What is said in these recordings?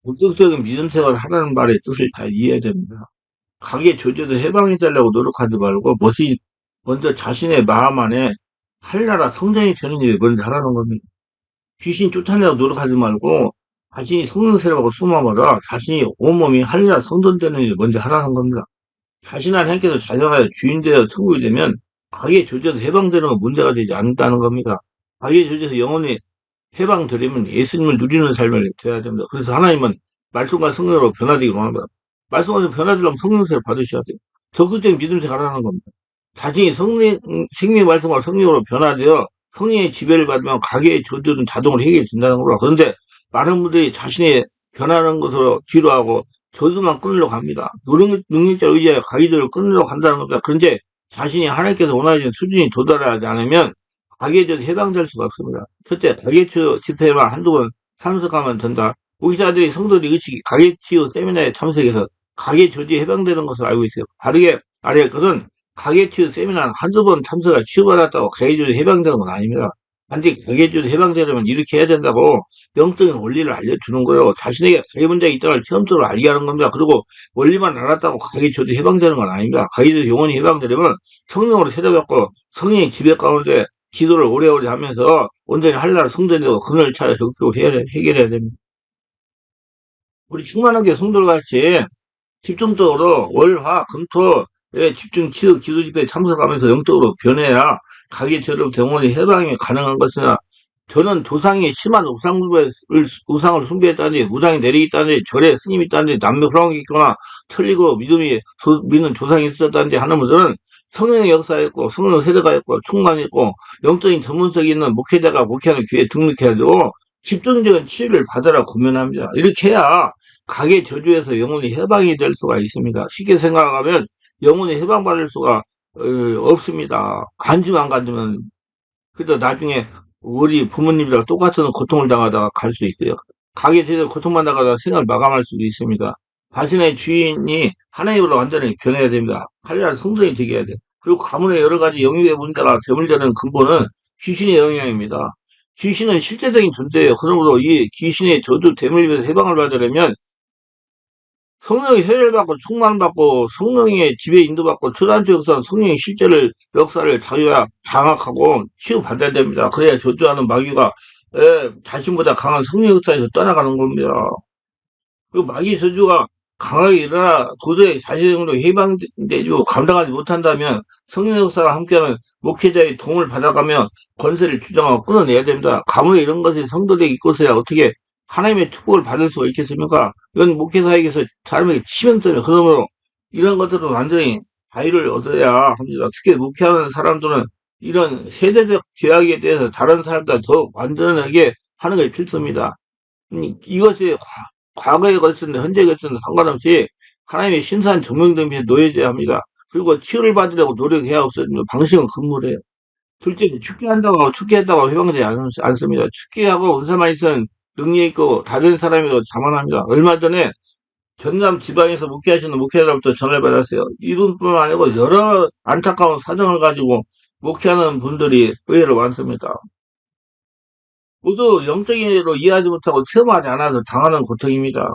본격적인 믿음 생활을 하라는 말의 뜻을 잘 이해해야 됩니다. 가게 조제도 해방이 되려고 노력하지 말고, 먼저 자신의 마음 안에 한나라 성전이 되는 일을 먼저 하라는 겁니다. 귀신 쫓아내려고 노력하지 말고, 자신이 성령 세력하고 숨어버려 자신이 온몸이 한나라 성전 되는 일을 먼저 하라는 겁니다. 자신한 행께서 자정하여 주인 되어 천국이 되면, 가게 조제도 해방되는 건 문제가 되지 않는다는 겁니다. 가게 조제에서 영혼이 해방되려면 예수님을 누리는 삶을 돼야 됩니다. 그래서 하나님은 말씀과 성령으로 변화되기로 합니다. 말씀과 변화되려면 성령세를 받으셔야 돼요. 적극적인 믿음을 가라는 겁니다. 자신이 생명 말씀과 성령으로 변화되어 성령의 지배를 받으면 가게의 저주는 자동으로 해결된다는 거라. 그런데 많은 분들이 자신의 변하는 것으로 지루하고 저주만 끊으려고 합니다. 능력자를 의지하여 가게들을 끊으려고 한다는 겁니다. 그런데 자신이 하나님께서 원하시는 수준이 도달하지 않으면 가계에서 해당될 수가 없습니다. 첫째, 가계치유 집회만 한두 번 참석하면 된다. 목사들이 성도들이 의식이 가계치유 세미나에 참석해서 가계 조지에 해당되는 것을 알고 있어요. 바르게 알아야 할 것은 가계치유 세미나는 한두 번 참석해 치유받았다고 가계주에 해당되는 건 아닙니다. 단지 가계주에 해당되려면 이렇게 해야 된다고 영적인 원리를 알려주는 거예요. 자신에게 가계 문제가 있다는 걸 체험적으로 알게 하는 겁니다. 그리고 원리만 알았다고 가계주에 해당되는 건 아닙니다. 가계주 영원히 해당되려면 성령으로 세례받고 성령의 지배 가운데 기도를 오래오래 하면서 온전히 한나라 성전되고 그늘 찾아 적극적으로 해결해야 됩니다. 우리 충만하게 성도를 같이 집중적으로 월, 화, 금, 토에 집중 기도 집회에 참석하면서 영적으로 변해야 가게 저력 병원이 해방이 가능한 것이나 저는 조상이 심한 우상을 숭배했다든지 우상이 내리겠다든지 절에 스님이 있다든지 남녀 호랑이 있거나 천리고 믿는 조상이 있었다든지 하는 분들은 성령의 역사였고 성령 세례가 있고 충만했고 영적인 전문성이 있는 목회자가 목회하는 교회에 등록해야 되고 집중적인 치유를 받아라 고면합니다. 이렇게 해야 가게 저주에서 영혼이 해방이 될 수가 있습니다. 쉽게 생각하면 영혼이 해방받을 수가 없습니다. 간주만 간주면 그래도 나중에 우리 부모님이랑 똑같은 고통을 당하다가 갈 수 있고요. 가게 제대로 고통만 당하다가 생을 마감할 수도 있습니다. 자신의 주인이 하나님으로 완전히 변해야 됩니다. 하나님 성전이 되게 해야 돼요. 그리고 가문의 여러 가지 영역의 문제가 재물되는 근본은 귀신의 영향입니다. 귀신은 실제적인 존재예요. 그러므로 이 귀신의 저주 대물림에서 해방을 받으려면 성령의 세례를 받고 충만을 받고 성령의 지배 인도받고 초단적 역사는 성령의 역사를 자기가 장악하고 치유받아야 됩니다. 그래야 저주하는 마귀가 자신보다 강한 성령 역사에서 떠나가는 겁니다. 그 마귀 저주가 강하게 일어나 도저히 자신으로 해방되고 감당하지 못한다면 성령 역사가 함께하는 목회자의 도움을 받아가며 권세를 주장하고 끊어내야 됩니다. 가문에 이런 것이 성도들에게 있고서야 어떻게 하나님의 축복을 받을 수가 있겠습니까? 이건 목회사에게서 사람에게 치명적이에요. 그러므로 이런 것들은 완전히 자유를 얻어야 합니다. 특히 목회하는 사람들은 이런 세대적 제약에 대해서 다른 사람보다 더 완전하게 하는 게 필수입니다. 이것이 과거에 걸쳤는데 현재에 걸쳤는데 상관없이 하나님의 신선 정명점에 놓여져야 합니다. 그리고 치유를 받으려고 노력해야 없어집니다. 방식은 금물이에요. 둘째, 축제한다고 해방되지 않습니다. 축제하고 은사만 있으면 능력 있고 다른 사람이고 자만합니다. 얼마 전에 전남 지방에서 목회하시는 목회자로부터 전화를 받았어요. 이분뿐만 아니고 여러 안타까운 사정을 가지고 목회하는 분들이 의외로 많습니다. 모두 영적인으로 이해하지 못하고 체험하지 않아서 당하는 고통입니다.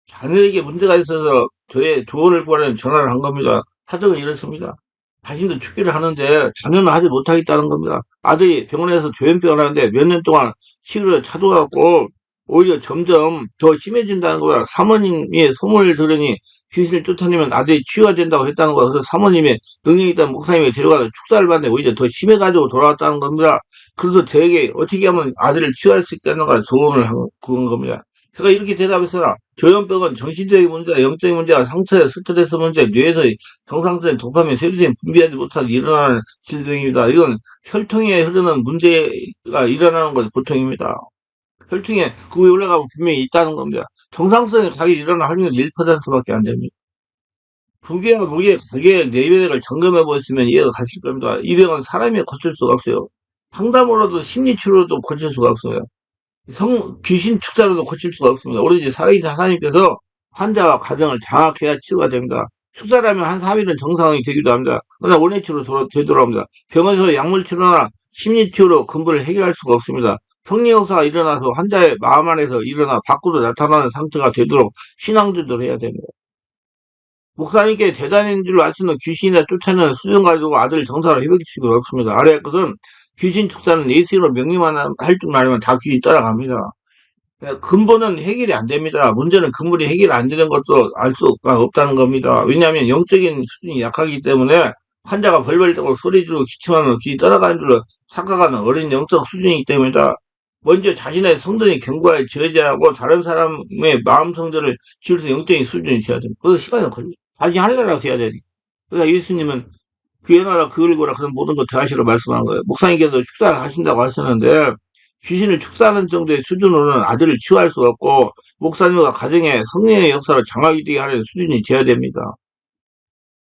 자녀에게 문제가 있어서 저의 조언을 구하려는 전화를 한 겁니다. 사정은 이렇습니다. 자신도 축기를 하는데 자녀는 하지 못하겠다는 겁니다. 아들이 병원에서 조현병을 하는데 몇 년 동안 치료를 찾아갖고 오히려 점점 더 심해진다는 거야. 사모님이 소문을 들으니 귀신을 쫓아내면 아들이 치유가 된다고 했다는 거야. 그래서 사모님의 능력이 있다는 목사님이 데려가서 축사를 받는데 오히려 더 심해가지고 돌아왔다는 겁니다. 그래서 저에게 어떻게 하면 아들을 치유할 수 있겠는가 조언을 한 겁니다. 제가 이렇게 대답했으나 조현병은 정신적인 문제와 영적인 문제와 상처, 스트레스 문제, 뇌에서 정상적인 도파민, 세로토닌 분비하지 못하게 일어나는 질병입니다. 이건 혈통에 흐르는 문제가 일어나는 것이 보통입니다. 혈통에 그 위에 올라가면 분명히 있다는 겁니다. 정상성에 가게 일어나 확률은 1%밖에 안 됩니다. 부계와 무게, 가게의 내면을 점검해 보시면 이해가 가실 겁니다. 이 병은 사람이 고칠 수가 없어요. 상담으로도 심리치료로도 고칠 수가 없어요. 귀신 축사로도 고칠 수가 없습니다. 오로지 살아계신 하나님께서 환자와 가정을 장악해야 치유가 됩니다. 축사라면 한 3일은 정상이 되기도 합니다. 그러나 원래 치료로 되돌아옵니다. 병원에서 약물 치료나 심리 치료로 근본을 해결할 수가 없습니다. 성령 역사가 일어나서 환자의 마음 안에서 일어나 밖으로 나타나는 상태가 되도록 신앙들도 해야 됩니다. 목사님께 대단한 줄 아시는 귀신이나 쫓아내는 수준 가지고 아들 정사를 회복시키고 없습니다. 아래의 것은 귀신 축사는 예수로 명령만 할 줄만 알면 다 귀신 따라갑니다. 근본은 해결이 안 됩니다. 문제는 근본이 해결 안 되는 것도 알 수가 없다는 겁니다. 왜냐하면 영적인 수준이 약하기 때문에 환자가 벌벌 떠고 소리 지르고 기침하면 귀 떠나가는 줄로 착각하는 어린 영적 수준이기 때문이다. 먼저 자신의 성전이 견고하게 지어져야 하고 다른 사람의 마음 성전을 지을 수 있는 영적인 수준이 되어야 됩니다. 그래서 시간이 걸려요. 자기 할래라고 해야 되니. 그러니까 예수님은 그의 나라 그 일거라 그런 모든 것 대하시라 말씀한 거예요. 목사님께서 축사를 하신다고 하셨는데 귀신을 축사하는 정도의 수준으로는 아들을 치유할 수가 없고 목사님과 가정에 성령의 역사를 장악이 되게 하는 수준이 되어야 됩니다.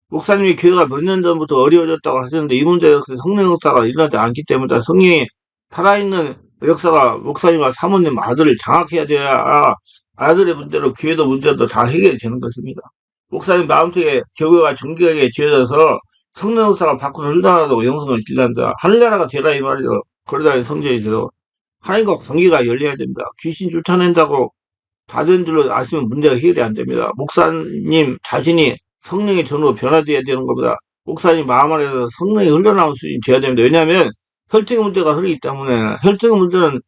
목사님이 교회가 몇 년 전부터 어려워졌다고 하셨는데 이 문제 역시 성령 역사가 일어나지 않기 때문에 성령이 살아있는 역사가 목사님과 사모님 아들을 장악해야 돼야 아들의 문제로 교회도 문제도 다 해결이 되는 것입니다. 목사님 마음속에 교회가 정결하게 지어져서 성령 역사가 밖으로 흘러나가고 영성을 길러한다. 하늘나라가 되라 이 말이죠. 그러다 성전이 되고 하나님과 관계가 열려야 됩니다. 귀신 쫓아낸다고 다 된 줄로 아시면 문제가 해결이 안 됩니다. 목사님 자신이 성령의 전으로 변화되어야 되는 겁니다. 목사님 마음 안에서 성령이 흘러나오는 수준이 되어야 됩니다. 왜냐하면 혈통의 문제가 흐르기 때문에 혈통의 문제는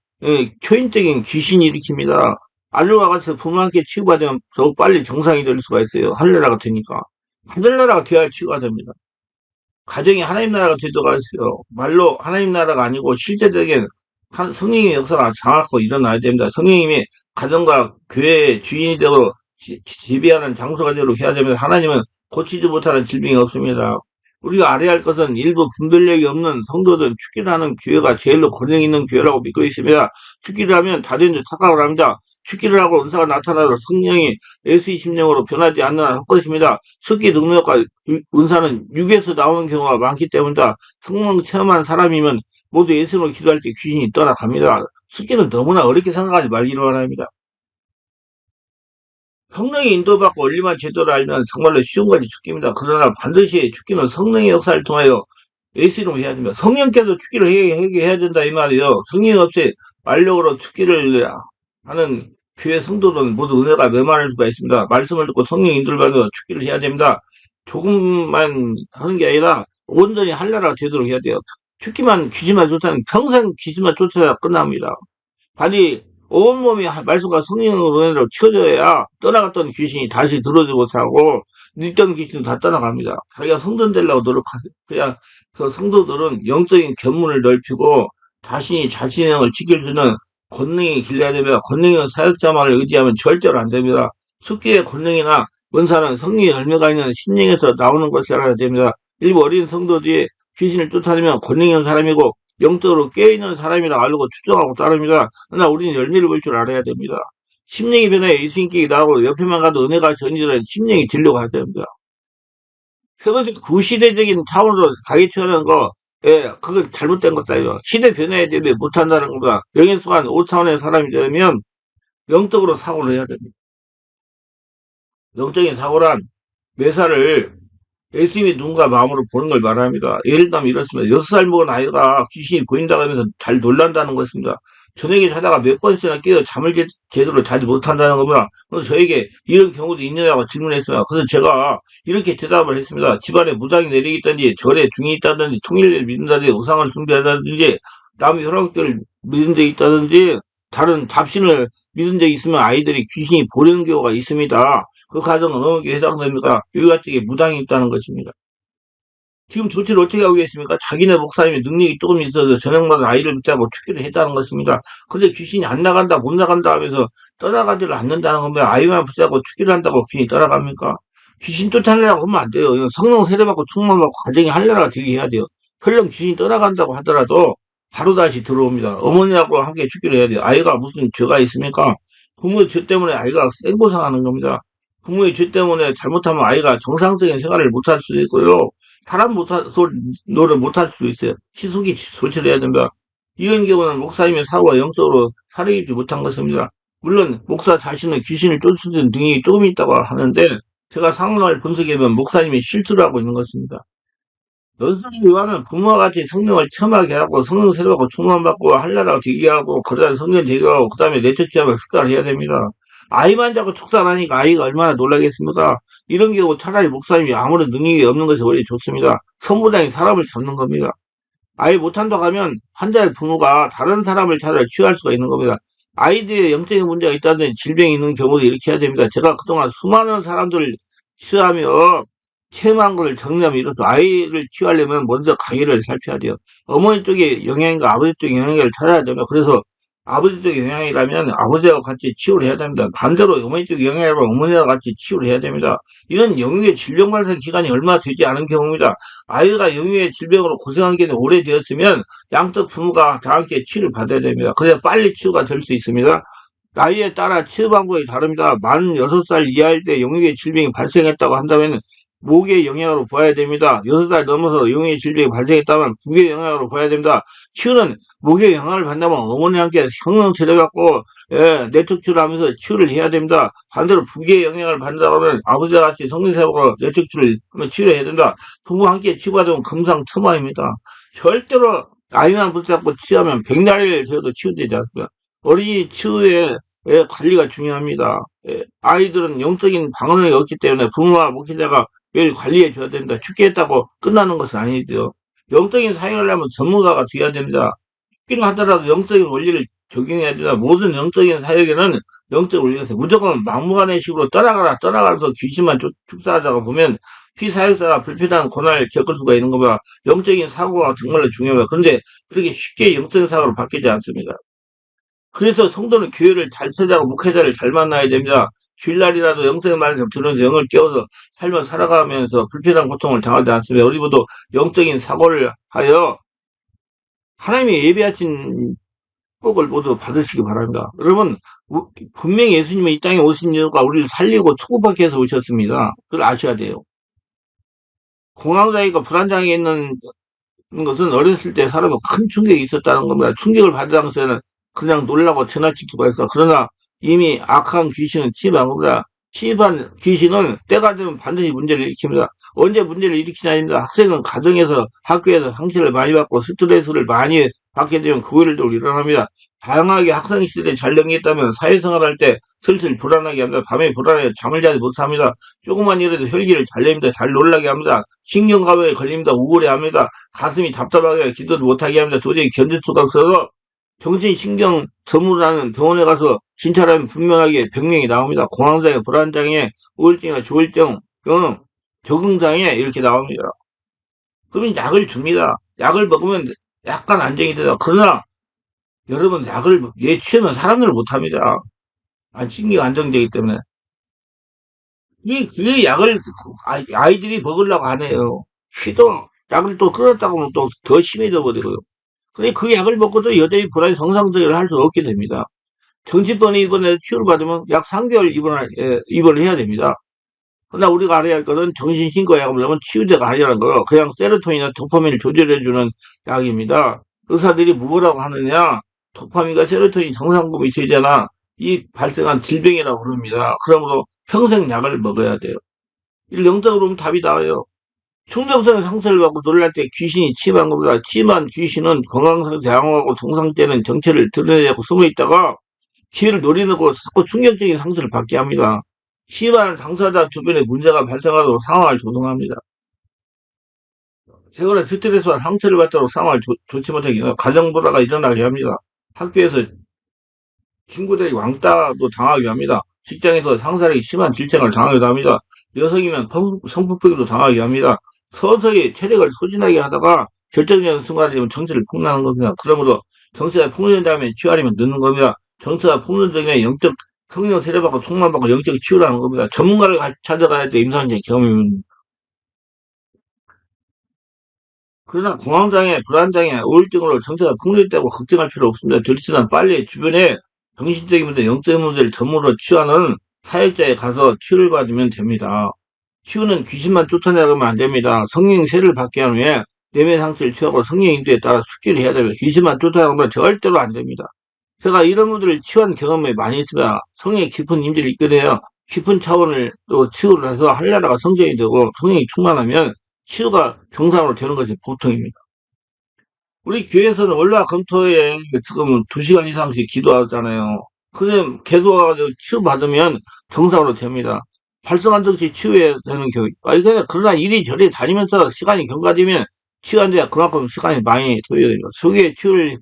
초인적인 귀신이 일으킵니다. 알루와 같이 부모님께 치유받으면 더욱 빨리 정상이 될 수가 있어요. 하늘나라가 되니까. 하늘나라가 되어야 치유가 됩니다. 가정이 하나님 나라가 되도록 하세요. 말로 하나님 나라가 아니고 실제적인 성령의 역사가 장악하고 일어나야 됩니다. 성령님이 가정과 교회의 주인이 되고 지배하는 장소가 되도록 해야 됩니다. 하나님은 고치지 못하는 질병이 없습니다. 우리가 알아야 할 것은 일부 분별력이 없는 성도들 축기를 하는 교회가 제일로 권능 있는 교회라고 믿고 있습니다. 축기를 하면 다된 줄 착각을 합니다. 축기를 하고 은사가 나타나도 성령이 예수의 심령으로 변하지 않는 한 것입니다. 숙기 능력과 은사는 육에서 나오는 경우가 많기 때문이다. 성령 체험한 사람이면 모두 예수님을 기도할 때 귀신이 떠나갑니다. 숙기는 너무나 어렵게 생각하지 말기를 바랍니다. 성령의 인도받고 원리만 제대로 알면 정말로 쉬운 것이 축기입니다. 그러나 반드시 축기는 성령의 역사를 통하여 예수 이름으로 해야 됩니다. 성령께서 축기를 해야 된다 이 말이에요. 성령 없이 완력으로 축기를 하는 교회 성도들은 모두 은혜가 메마를 수가 있습니다. 말씀을 듣고 성령 인도를 받아 축기를 해야 됩니다. 조금만 하는 게 아니라 온전히 할나라가 되도록 해야 돼요. 축기만 귀신만 쫓아내면 평생 귀신만 쫓아야 끝납니다. 반드시 온몸이 말씀과 성령으로 은혜로 채워져야 떠나갔던 귀신이 다시 들어오지 못하고 있던 귀신은 다 떠나갑니다. 자기가 성전 되려고 노력하세요. 그래서 성도들은 영적인 견문을 넓히고 자신의 영을 지킬 수 있는 권능이 길러야 됩니다. 권능은 사역자만을 의지하면 절대로 안 됩니다. 숙기의 권능이나 은사는 성령의 열매가 있는 신령에서 나오는 것이 알아야 됩니다. 일부 어린 성도들이 귀신을 쫓아내면 권능이 있는 사람이고 영적으로 깨어있는 사람이라 알고 추정하고 따릅니다. 그러나 우리는 열매를 볼 줄 알아야 됩니다. 심령이 변해 예수님께 나오고 옆에만 가도 은혜가 전이되는 심령이 되려고 해야 됩니다. 세 번째, 구시대적인 차원으로 가기 취하는 거, 그건 잘못된 것이에요. 시대 변화에 대비해 못한다는 겁니다. 영에 속한 5차원의 사람이 되려면 영적으로 사고를 해야 됩니다. 영적인 사고란 매사를 예수님이 누군가 마음으로 보는 걸 말합니다. 예를 들면 이렇습니다. 6살 먹은 아이가 귀신이 보인다고 하면서 잘 놀란다는 것입니다. 저녁에 자다가 몇 번씩이나 깨어 잠을 제대로 자지 못한다는 겁니다. 그래서 저에게 이런 경우도 있느냐고 질문했습니다. 그래서 제가 이렇게 대답을 했습니다. 집안에 무당이 내리겠다든지 절에 중이 있다든지 통일을 믿는다든지 우상을 숭배한다든지 남의 혈육들을 믿은 적이 있다든지 다른 잡신을 믿은 적이 있으면 아이들이 귀신이 보려는 경우가 있습니다. 그 가정은 어느 게 해당됩니까? 여기같이 무당이 있다는 것입니다. 지금 조치를 어떻게 하고 계십니까? 자기네 목사님이 능력이 조금 있어서 저녁마다 아이를 붙잡고 축기를 했다는 것입니다. 근데 귀신이 안 나간다, 못 나간다 하면서 떠나가지를 않는다는 겁니다. 아이만 붙잡고 축기를 한다고 귀신이 떠나갑니까? 귀신 쫓아내려고 하면 안 돼요. 성령 세례받고 충만받고 가정이 할례가 되게 해야 돼요. 설령 귀신이 떠나간다고 하더라도 바로 다시 들어옵니다. 어머니하고 함께 축기를 해야 돼요. 아이가 무슨 죄가 있습니까? 부모의 죄 때문에 아이가 생고생하는 겁니다. 부모의 죄 때문에 잘못하면 아이가 정상적인 생활을 못할 수도 있고요. 사람 노를 못할 수도 있어요. 시속이 조치를 해야 됩니다. 이런 경우는 목사님의 사고가 영적으로 살아있지 못한 것입니다. 물론 목사 자신은 귀신을 쫓는 능력이 조금 있다고 하는데 제가 상황을 분석해보면 목사님이 실수를 하고 있는 것입니다. 연수이와는 부모와 같이 성령을 체험하게 하고 성령 세례받고 충만받고 한나라가 되게 하고 그러다 성령 되게 하고 그 다음에 내쫓지하면 축사를 해야 됩니다. 아이만 자꾸 축사를 하니까 아이가 얼마나 놀라겠습니까? 이런 경우 차라리 목사님이 아무런 능력이 없는 것이 원래 좋습니다. 선무당이 사람을 잡는 겁니다. 아예 못한다고 하면 환자의 부모가 다른 사람을 찾아 치유할 수가 있는 겁니다. 아이들의 영적인 문제가 있다든지 질병이 있는 경우도 이렇게 해야 됩니다. 제가 그동안 수많은 사람들을 치유하며 체험한 걸 정리하면 이렇게 아이를 치유하려면 먼저 가게를 살펴야 돼요. 어머니 쪽의 영향인가 아버지 쪽의 영향을 찾아야 됩니다. 그래서 아버지 쪽의 영향이라면 아버지와 같이 치유를 해야 됩니다. 반대로 어머니 쪽의 영향이라면 어머니와 같이 치유를 해야 됩니다. 이런 영유의 질병 발생 기간이 얼마 되지 않은 경우입니다. 아이가 영유의 질병으로 고생한 게 오래되었으면 양쪽 부모가 다 함께 치유를 받아야 됩니다. 그래야 빨리 치유가 될 수 있습니다. 나이에 따라 치유 방법이 다릅니다. 만 6살 이하일 때 영유의 질병이 발생했다고 한다면 목의 영향으로 봐야 됩니다. 6살 넘어서 영유의 질병이 발생했다면 북의 영향으로 봐야 됩니다. 치유는 목의 영향을 받는다면 어머니와 함께 성령 치료받고 내척치유를 하면서 치유를 해야 됩니다. 반대로 북의 영향을 받는다고 하면 아버지와 같이 성령세하고 내척치유를 하면 치료해야 된다. 부부와 함께 치유받으면 금상첨화입니다. 절대로 아이만 붙잡고 치유하면 백날을 되어도 치유되지 않습니다. 어린이 치유의 관리가 중요합니다. 아이들은 영적인 방어력이 없기 때문에 부모와 목회자가 매일 관리해 줘야 됩니다. 죽게 했다고 끝나는 것은 아니죠. 영적인 사역을 하려면 전문가가 되어야 됩니다. 죽기는 하더라도 영적인 원리를 적용해야 됩니다. 모든 영적인 사역에는 영적 원리가 있어요. 무조건 막무가내식으로 떠나가라 떠나가서 귀신만 축사하자고 보면 피사역자가 불필요한 고난을 겪을 수가 있는 겁니다. 영적인 사고가 정말로 중요합니다. 그런데 그렇게 쉽게 영적인 사고로 바뀌지 않습니다. 그래서 성도는 교회를 잘 찾아가고 목회자를 잘 만나야 됩니다. 주일날이라도 영적인 말씀 들으면서 영을 깨워서 삶을 살아가면서 불필요한 고통을 당하지 않습니다. 우리 모두 영적인 사고를 하여 하나님이 예비하신 복을 모두 받으시기 바랍니다. 여러분, 분명히 예수님은 이 땅에 오신 이유가 우리를 살리고 초급하게 해서 오셨습니다. 그걸 아셔야 돼요. 공황장애가 불안장애 있는 것은 어렸을 때 사람은 큰 충격이 있었다는 겁니다. 충격을 받은 당시에는 그냥 놀라고 지나칠 수가 있어. 그러나 이미 악한 귀신은 침입한 겁니다. 침입한 귀신은 때가 되면 반드시 문제를 일으킵니다. 언제 문제를 일으키냐입니다. 학생은 가정에서 학교에서 상처를 많이 받고 스트레스를 많이 받게 되면 그 일도 일어납니다. 다양하게 학생 시절에 잘 넘겼다면 사회생활 할 때 슬슬 불안하게 합니다. 밤에 불안해 잠을 자지 못합니다. 조그만 일에도 혈기를 잘 냅니다. 잘 놀라게 합니다. 신경감염에 걸립니다. 우울해합니다. 가슴이 답답하게 기도도 못하게 합니다. 도저히 견딜 수가 없어서 정신신경 전문하는 병원에 가서 진찰하면 분명하게 병명이 나옵니다. 공황장애, 불안장애, 우울증이나 조울증, 적응장애 이렇게 나옵니다. 그러면 약을 줍니다. 약을 먹으면 약간 안정이 되죠. 그러나 여러분 약을 얘 취하면 사람들을 못합니다. 신경 안정되기 때문에 이 약을 아이들이 먹으려고 안 해요. 취도 약을 또 끊었다고 하면 또 더 심해져 버리고요. 근데 그 약을 먹고도 여전히 불안이 정상적으로 할 수 없게 됩니다. 정신병이 입원해서 치료를 받으면 약 3개월 입원을 해야 됩니다. 그러나 우리가 알아야 할 것은 정신신고 약을 먹으면 치유제가 아니라는 거. 그냥 세로토닌이나 도파민을 조절해주는 약입니다. 의사들이 뭐라고 하느냐? 도파민과 세로토닌 정상분이 있어야 되나? 이 발생한 질병이라고 부릅니다. 그러므로 평생 약을 먹어야 돼요. 영적으로 보면 답이 나와요. 충동성의 상처를 받고 놀랄 때 귀신이 침입한 겁니다. 침입한 귀신은 건강상태 양호하고 정상 때는 정체를 드러내고 숨어 있다가 기회를 노리는 거 자꾸 충격적인 상처를 받게 합니다. 침입하는 당사자 주변에 문제가 발생하도록 상황을 조성합니다. 세월의 스트레스와 상처를 받도록 상황을 좋지 못하게 해요. 가정불화가 일어나게 합니다. 학교에서 친구들이 왕따도 당하게 합니다. 직장에서 상사에게 심한 질책을 당하기도 합니다. 여성이면 성폭행도 당하게 합니다. 서서히 체력을 소진하게 하다가 결정적인 순간이 되면 정체를 폭로하는 겁니다. 그러므로 정체가 폭로된 다음에 치유하려면 늦는 겁니다. 정체가 폭로되면 영적 성령 세례받고 총만받고 영적 치유라는 겁니다. 전문가를 찾아가야 돼 임상적 경험입니다. 그러나 공황장애, 불안장애, 우울증으로 정체가 폭로됐다고 걱정할 필요 없습니다. 들지만 빨리 주변에 정신적인 문제, 영적인 문제를 전문으로 치유하는 사역자에 가서 치유를 받으면 됩니다. 치유는 귀신만 쫓아내가면 안 됩니다. 성령 세를 받게 한 후에 내면 상태를 취하고 성령 인도에 따라 숙기를 해야 됩니다. 귀신만 쫓아내가면 절대로 안 됩니다. 제가 이런 분들을 치유한 경험이 많이 있습니다. 성령의 깊은 임재를 이끌어내요. 깊은 차원을 또 치유를 해서 한나라가 성전이 되고 성령이 충만하면 치유가 정상으로 되는 것이 보통입니다. 우리 교회에서는 월화 금토에 지금 2시간 이상씩 기도하잖아요. 그래 계속 와가지고 치유받으면 정상으로 됩니다. 발성한 즉시 치유해야 되는 경우. 아니, 그러나 이리저리 다니면서 시간이 경과되면 치유 안 돼야 그만큼 시간이 많이 소요됩니다. 속의 치유를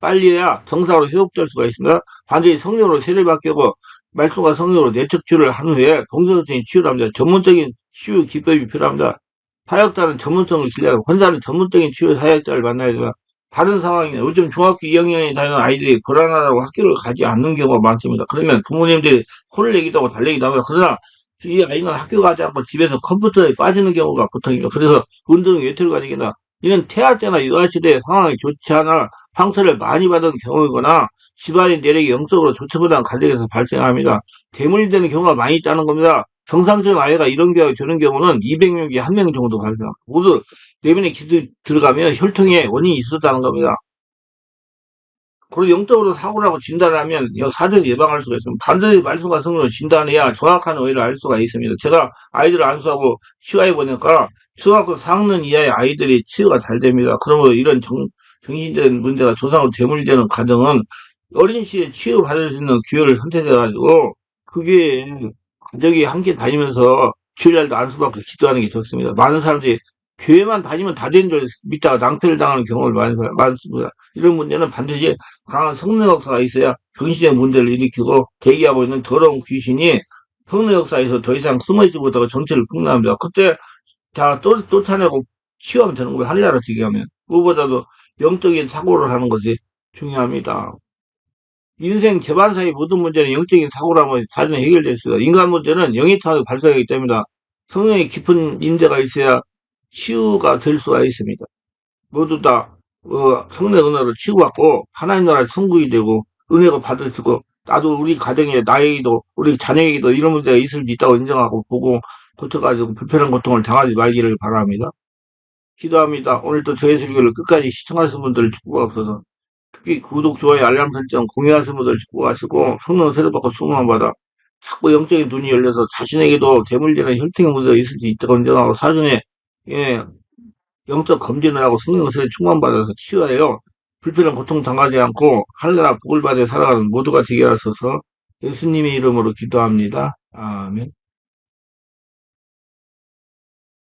빨리 해야 정상으로 회복될 수가 있습니다. 반드시 성령으로 세례 받고 말씀과 성령으로 내적 치유를 한 후에 동서적인 치유를 합니다. 전문적인 치유 기법이 필요합니다. 사역자는 전문성을 기대하고 권사는 전문적인 치유 사역자를 만나야 됩니다. 다른 상황이네. 요즘 중학교 2학년에 다니는 아이들이 불안하다고 학교를 가지 않는 경우가 많습니다. 그러면 부모님들이 혼을 내기도 하고 달래기도 합니다. 그러나 이 아이는 학교 가지 않고 집에서 컴퓨터에 빠지는 경우가 보통입니다. 그래서 운동 외투를 가지거나 이는 태아 때나 유아 시대의 상황이 좋지 않아 상처를 많이 받은 경우이거나 집안의 내력이 영적으로 좋지 못한 관계에서 발생합니다. 대물이 되는 경우가 많이 있다는 겁니다. 정상적인 아이가 이런 경우 저런 경우는 200명 중에 1명 정도 발생합니다. 모두 내면에 기도 들어가면 혈통에 원인이 있었다는 겁니다. 그리고 영적으로 사고를 하고 진단하면 사전에 예방할 수가 있습니다. 반드시 말씀과 성령으로 진단해야 정확한 오해를 알 수가 있습니다. 제가 아이들을 안수하고 치유해 보니까 초등학교 4학년 이하의 아이들이 치유가 잘 됩니다. 그러므로 이런 정신적인 문제가 조상으로 대물되는 가정은 어린 시에 치유받을 수 있는 기회를 선택해가지고 그게 가족이 함께 다니면서 주일날도 안수받고 기도하는 게 좋습니다. 많은 사람들이 교회만 다니면 다 되는 줄 믿다가 낭패를 당하는 경우를 많습니다. 이런 문제는 반드시 강한 성령 역사가 있어야 정신의 문제를 일으키고 대기하고 있는 더러운 귀신이 성령 역사에서 더 이상 숨어있지 못하고 정체를 폭로합니다. 그때 다 쫓아내고 치유하면 되는 거예요. 하늘나라 지게 하면. 무엇보다도 영적인 사고를 하는 것이 중요합니다. 인생 재반사의 모든 문제는 영적인 사고라면 사전에 해결될 수 있어요. 인간 문제는 영이 통하게 발생하기 때문에 성령의 깊은 인재가 있어야 치유가 될 수가 있습니다. 모두 다 성령 은혜로 치유받고 하나님 나라의 성국이 되고 은혜가 받으시고 나도 우리 가정에 나에게도 우리 자녀에게도 이런 문제가 있을 수 있다고 인정하고 보고 고쳐가지고 불편한 고통을 당하지 말기를 바랍니다. 기도합니다. 오늘도 저희 설교를 끝까지 시청하신 분들을 축복하옵소서. 특히 구독, 좋아요, 알람 설정, 공유하신 분들 축복하시고 성령 세례받고 수고만 받아 자꾸 영적인 눈이 열려서 자신에게도 재물되는 혈통의 문제가 있을 수 있다고 인정하고 사전에 예, 영적 검진을 하고 성령 세례 충만받아서 치유하여 불편한 고통 당하지 않고 하늘나라 복을 받아 살아가는 모두가 되게 하소서 예수님의 이름으로 기도합니다. 아멘.